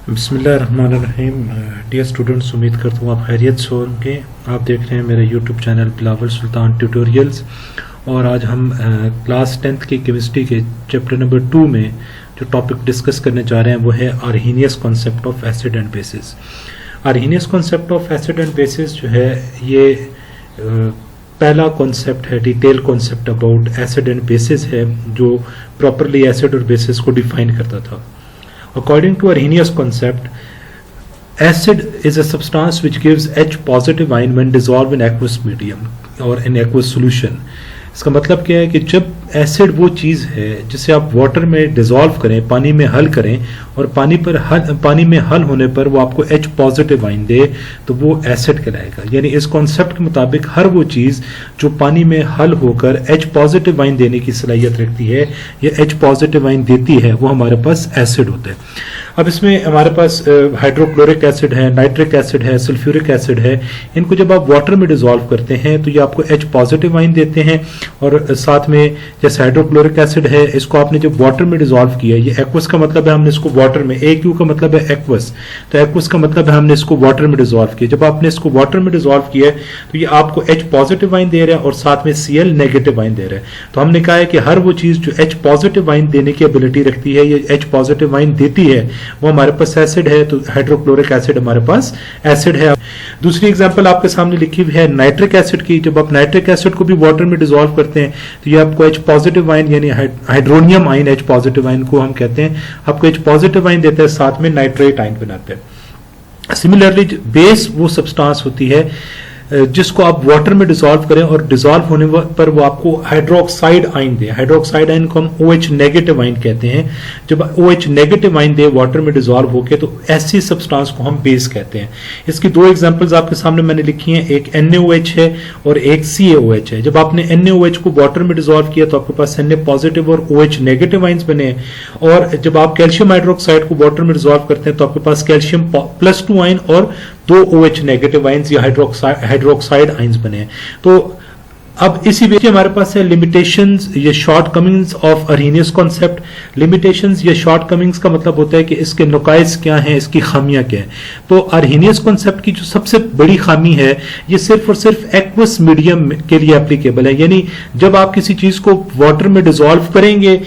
बिस्मिल्लाहिर्रहमानिर्रहीम। Dear students, उम्मीद करता हूँ आप खैरियत से होंगे। आप देख रहे हैं मेरा यूट्यूब चैनल बिलावल सुल्तान ट्यूटोरियल्स। और आज हम क्लास 10th की केमिस्ट्री के चैप्टर नंबर 2 में जो टॉपिक डिस्कस करने जा रहे हैं वो है Arrhenius concept of acid and basis. Arrhenius concept of acid and basis जो है ये पहला कॉन्सेप्ट है, detail concept about acid and basis है, जो प्रॉपरली एसिड और बेसिस को डिफाइन करता था। According to Arrhenius concept, acid is a substance which gives H positive ion when dissolved in aqueous medium or in aqueous solution. इसका मतलब क्या है कि जब एसिड वो चीज़ है जिसे आप वाटर में डिसॉल्व करें, पानी में हल करें, और पानी में हल होने पर वो आपको H पॉजिटिव आयन दे तो वो एसिड कहलाएगा। यानी इस कॉन्सेप्ट के मुताबिक हर वो चीज़ जो पानी में हल होकर H पॉजिटिव आयन देने की सलाहियत रखती है या H पॉजिटिव आयन देती है वो हमारे पास एसिड होता है। अब इसमें हमारे पास हाइड्रोक्लोरिक एसिड है, नाइट्रिक एसिड है, सल्फ्यूरिक एसिड है। इनको जब आप वाटर में डिसॉल्व करते हैं तो ये आपको H पॉजिटिव आयन देते हैं। और साथ में जैसे हाइड्रोक्लोरिक एसिड है, इसको आपने जब वाटर में डिसॉल्व किया, ये एक्वस का मतलब है हमने इसको वाटर में, AQ का मतलब है एक्वस, तो एक्वस का मतलब है हमने इसको वाटर में डिसॉल्व किया। जब आपने इसको वाटर में डिसॉल्व किया तो ये आपको H पॉजिटिव आयन दे रहा है और साथ में Cl नेगेटिव आयन दे रहा है। तो हमने कहा है कि हर वो चीज जो H पॉजिटिव आयन देने की एबिलिटी रखती है, ये H पॉजिटिव आयन देती है, वो हमारे पास एसिड है। तो हाइड्रोक्लोरिक एसिड हमारे पास एसिड है। दूसरी एग्जांपल आपके सामने लिखी हुई है नाइट्रिक एसिड की। जब आप नाइट्रिक एसिड को भी वाटर में डिसॉल्व करते हैं तो ये आपको H पॉजिटिव आयन यानी hydronium ion, H positive ion को हम कहते हैं, आपको H पॉजिटिव आयन देता है, साथ में नाइट्रेट आयन बनाते हैं। सिमिलरली बेस वो सब्सटेंस होती है जिसको आप वाटर में डिसॉल्व करें और डिसॉल्व होने पर वो आपको हाइड्रोक्साइड आयन दे। हाइड्रोक्साइड आयन को हम OH नेगेटिव आयन कहते हैं। जब OH नेगेटिव आयन दे वाटर में डिसॉल्व होके तो ऐसी सब्सटेंस को हम बेस कहते हैं। इसकी दो एग्जांपल्स आपके सामने मैंने लिखी हैं, एक NaOH है और एक CaOH है। जब आपने NaOH को वाटर में डिसॉल्व किया तो आपके पास Na पॉजिटिव और OH नेगेटिव आयंस बने। और जब आप कैल्शियम हाइड्रोक्साइड को वाटर में डिसॉल्व करते हैं तो आपके पास कैल्शियम +2 आयन और 2 OH नेगेटिव आयंस या हाइड्रोक्साइड आयंस बने। तो अब इसी बीच हमारे पास है लिमिटेशंस या shortcomings of Arrhenius concept. Limitations या शॉर्टकमिंग्स का मतलब होता है कि इसके नुकाइस क्या हैं, इसकी खामियां क्या हैं। तो आर्हीनियस कॉन्सेप्ट की जो सबसे बड़ी खामी है ये सिर्फ और सिर्फ एक्वस मीडियम के लिए एप्लीकेबल है। यानी जब आप किसी चीज को वाटर में डिसॉल्व करेंगे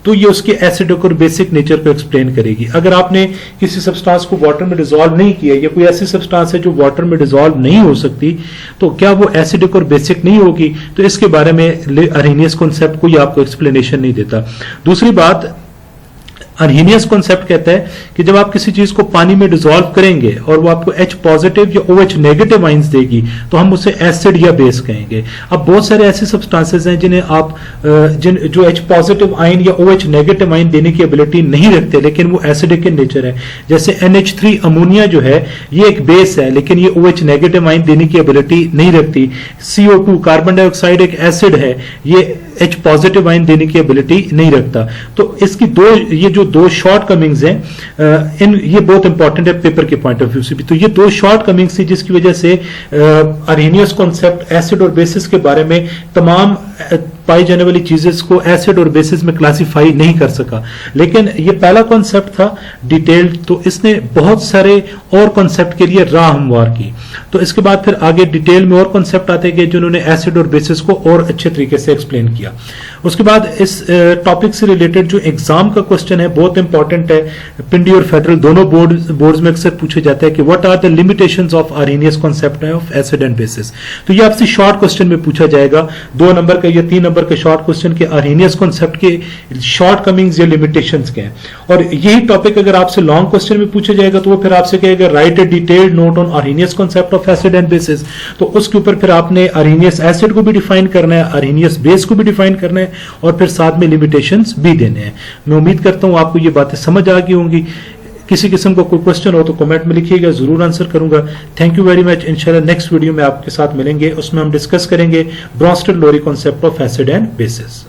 तो ये उसके एसिडिक और बेसिक नेचर को एक्सप्लेन करेगी। अगर आपने किसी सब्सटेंस को वाटर में डिसॉल्व नहीं किया या कोई ऐसी सब्सटेंस है जो वाटर में डिसॉल्व नहीं हो सकती तो क्या वो एसिडिक और बेसिक नहीं होगी? तो इसके बारे में आर्हीनियस कॉन्सेप्ट कोई आपको एक्सप्लेनेशन नहीं देता। दूसरी बात, आर्हीनियस कॉन्सेप्ट कहता है कि जब आप किसी चीज को पानी में डिसॉल्व करेंगे और वो आपको H पॉजिटिव या OH नेगेटिव आयंस देगी तो हम उसे एसिड या बेस कहेंगे। अब बहुत सारे ऐसे सब्सटेंसेस हैं जिन्हें आप जो H पॉजिटिव आयन या OH नेगेटिव आयन देने की एबिलिटी नहीं रखते लेकिन वो एसिडिक इन नेचर है। जैसे NH3 अमोनिया जो है ये एक बेस है लेकिन ये OH नेगेटिव आयन देने की एबिलिटी नहीं रखती। CO2 कार्बन डाइऑक्साइड एक एसिड है, ये H पॉजिटिव आयन देने की एबिलिटी नहीं रखता। तो इसकी ये जो दो शॉर्ट कमिंग्स हैं ये बहुत इंपॉर्टेंट है पेपर के पॉइंट ऑफ व्यू से भी। तो ये दो शॉर्ट कमिंग्स थी जिसकी वजह से आर्हीनियस कॉन्सेप्ट एसिड और बेसिस के बारे में तमाम पाई जाने वाली चीजें को एसिड और बेसिस में क्लासिफाई नहीं कर सका। लेकिन ये पहला कॉन्सेप्ट था डिटेल्ड, तो इसने बहुत सारे और कॉन्सेप्ट के लिए राह हमवार की। तो इसके बाद फिर आगे डिटेल में और कॉन्सेप्ट आते गए जिन्होंने एसिड और बेसिस को और अच्छे तरीके से एक्सप्लेन किया। उसके बाद इस टॉपिक से रिलेटेड जो एग्जाम का क्वेश्चन है बहुत इंपॉर्टेंट है, पिंडी और फेडरल दोनों बोर्ड्स में अक्सर पूछा जाता है कि what are the limitations of Arrhenius concept of acid and bases. तो ये आपसे शॉर्ट क्वेश्चन में पूछा जाएगा, 2 नंबर का या 3 नंबर के शॉर्ट क्वेश्चन के आर्हीनियस कॉन्सेप्ट के शॉर्ट कमिंग्स या लिमिटेशंस के हैं। और यही टॉपिक अगर आपसे लॉन्ग क्वेश्चन में पूछा जाएगा तो वो फिर आपसे कहेगा right A detailed note on Arrhenius concept of acid and bases. तो उसके ऊपर फिर आपने आर्हीनियस एसिड को भी डिफाइन करना है, आर्हीनियस बेस को भी डिफाइन करना है और फिर साथ में लिमिटेशंस भी देने हैं। मैं उम्मीद करता हूं आपको ये बातें समझ आ गई होंगी। किसी किस्म का कोई क्वेश्चन हो तो कमेंट में लिखिएगा, जरूर आंसर करूंगा। Thank you very much. इंशाल्लाह नेक्स्ट वीडियो में आपके साथ मिलेंगे, उसमें हम डिस्कस करेंगे Bronsted Lowry concept of acid and basis.